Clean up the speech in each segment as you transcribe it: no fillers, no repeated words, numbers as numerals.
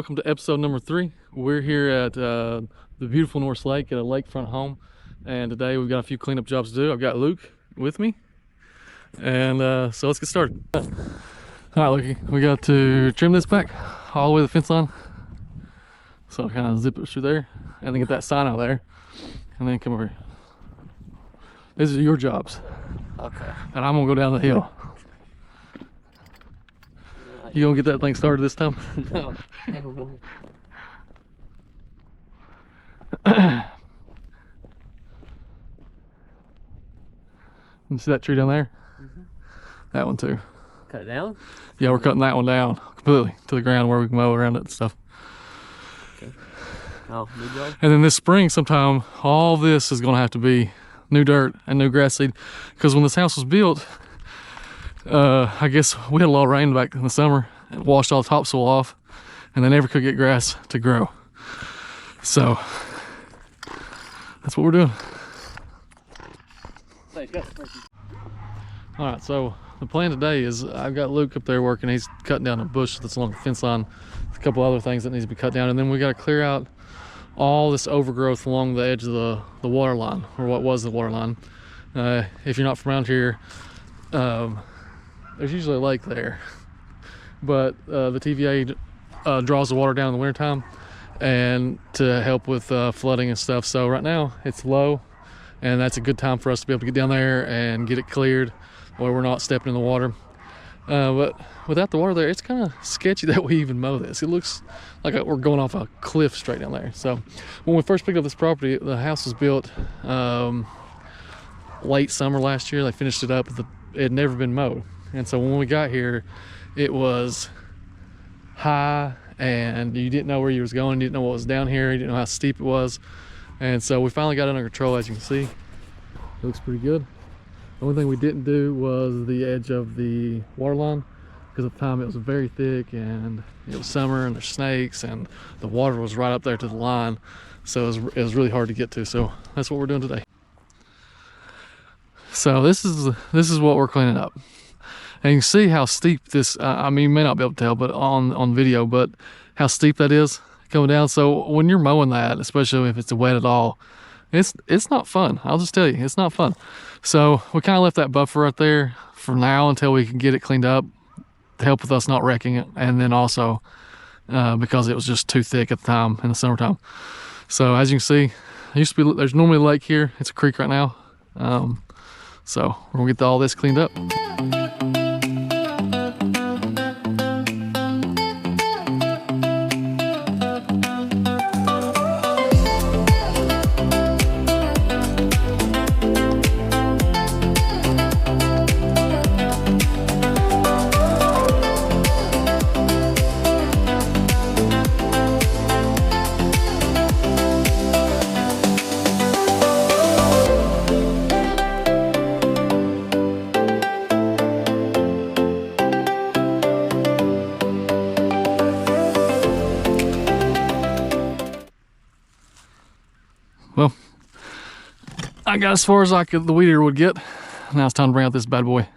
welcome to episode number 3. We're here at the beautiful Norris Lake at a lakefront home, and today we've got a few cleanup jobs to do. I've got Luke with me, and so let's get started. All right, Lukey, we got to trim this back all the way to the fence line. So I'll kind of zip it through there, and then get that sign out there, and then come over here. These are your jobs. Okay. And I'm gonna go down the hill. You gonna get that thing started this time? No. You see that tree down there? Mm-hmm. That one too. Cut it down? Yeah, we're cutting that one down completely to the ground where we can mow around it and stuff. Okay. Oh, new job? And then this spring sometime, all this is gonna have to be new dirt and new grass seed, because when this house was built, I guess we had a lot of rain back in the summer and washed all the topsoil off, and they never could get grass to grow. So that's what we're doing. All right, so the plan today is I've got Luke up there working. He's cutting down a bush that's along the fence line, a couple other things that needs to be cut down, and then we got to clear out all this overgrowth along the edge of the water line, or what was the water line. If you're not from around here, there's usually a lake there, but the TVA draws the water down in the wintertime and to help with flooding and stuff. So right now it's low, and that's a good time for us to be able to get down there and get it cleared where we're not stepping in the water. But without the water there, it's kind of sketchy that we even mow this. It looks like we're going off a cliff straight down there. So when we first picked up this property, the house was built late summer last year. They finished it up, but it had never been mowed. And so when we got here, it was high, and you didn't know where you was going. You didn't know what was down here. You didn't know how steep it was. And so we finally got it under control. As you can see, it looks pretty good. The only thing we didn't do was the edge of the water line, because at the time it was very thick and it was summer and there's snakes and the water was right up there to the line. So it was really hard to get to. So that's what we're doing today. So this is what we're cleaning up. And you can see how steep this, I mean, you may not be able to tell, but on video, but how steep that is coming down. So when you're mowing that, especially if it's wet at all, it's not fun. I'll just tell you, it's not fun. So we kind of left that buffer right there for now until we can get it cleaned up to help with us not wrecking it. And then also because it was just too thick at the time in the summertime. So as you can see, there's normally a lake here. It's a creek right now. So we're gonna get all this cleaned up. Well, I got as far as the weed eater would get. Now it's time to bring out this bad boy.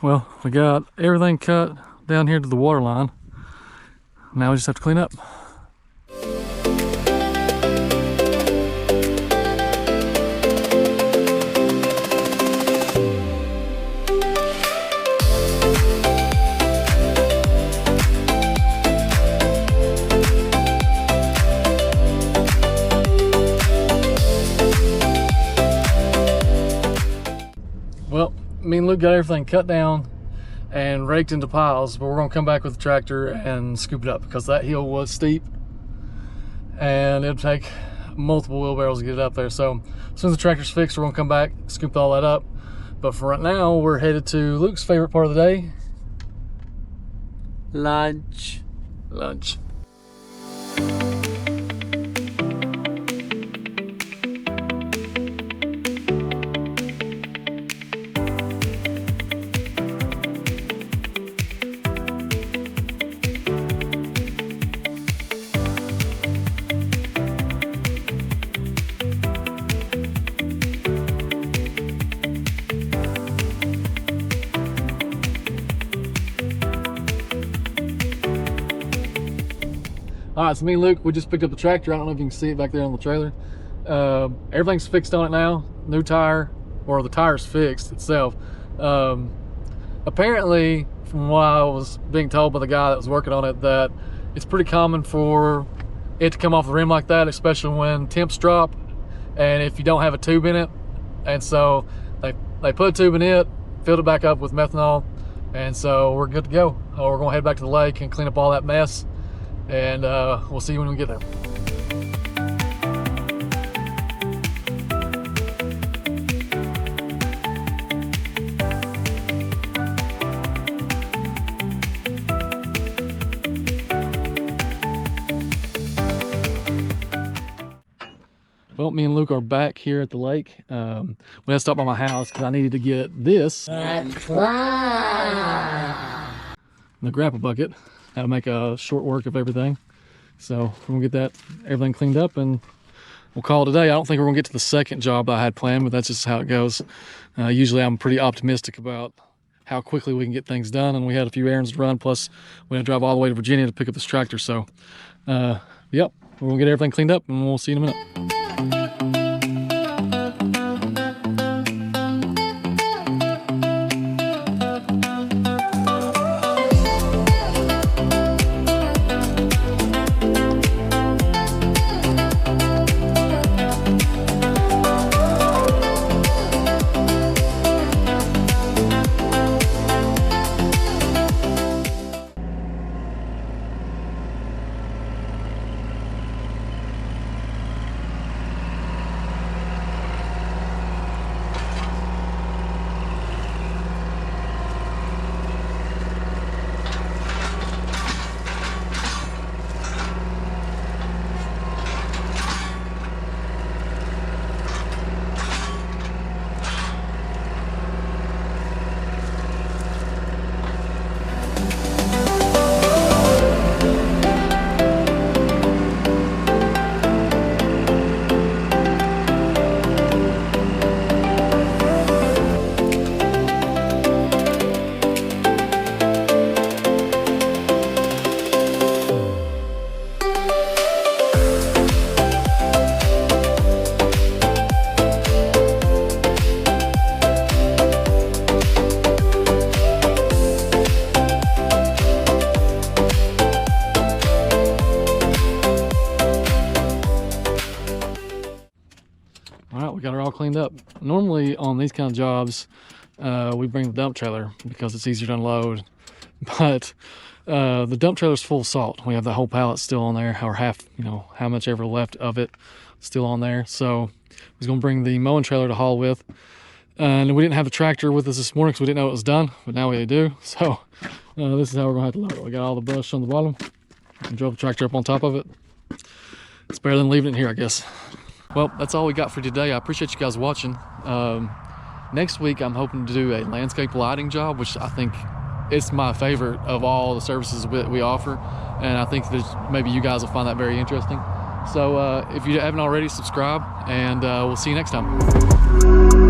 Well, we got everything cut down here to the water line. Now we just have to clean up. Luke got everything cut down and raked into piles, but we're gonna come back with the tractor and scoop it up because that hill was steep and it'll take multiple wheelbarrows to get it up there. So as soon as the tractor's fixed, we're gonna come back, scoop all that up. But for right now, we're headed to Luke's favorite part of the day. Lunch. Lunch. All right, so me and Luke, we just picked up the tractor. I don't know if you can see it back there on the trailer. Everything's fixed on it now. New tire, or the tire's fixed itself. Apparently, from what I was being told by the guy that was working on it, that it's pretty common for it to come off the rim like that, especially when temps drop and if you don't have a tube in it. And so they put a tube in it, filled it back up with methanol, and so we're good to go. We're gonna head back to the lake and clean up all that mess, and we'll see you when we get there. Well, me and Luke are back here at the lake. We had to stop by my house because I needed to get this. The grapple bucket. How to make a short work of everything. So we're gonna get that everything cleaned up and we'll call it a day. I don't think we're gonna get to the second job that I had planned, but that's just how it goes. Usually I'm pretty optimistic about how quickly we can get things done, and we had a few errands to run, plus we had to drive all the way to Virginia to pick up this tractor. So yep, we're gonna get everything cleaned up and we'll see you in a minute. All right, we got her all cleaned up. Normally on these kind of jobs, we bring the dump trailer because it's easier to unload. But the dump trailer's full of salt. We have the whole pallet still on there, or half, how much ever left of it still on there. So I was gonna bring the mowing trailer to haul with. And we didn't have the tractor with us this morning because we didn't know it was done, but now we do. So this is how we're gonna have to load it. We got all the brush on the bottom and drove the tractor up on top of it. It's better than leaving it here, I guess. Well, that's all we got for today. I appreciate you guys watching. Next week, I'm hoping to do a landscape lighting job, which I think it's my favorite of all the services we offer. And I think that maybe you guys will find that very interesting. So if you haven't already, subscribe, and we'll see you next time.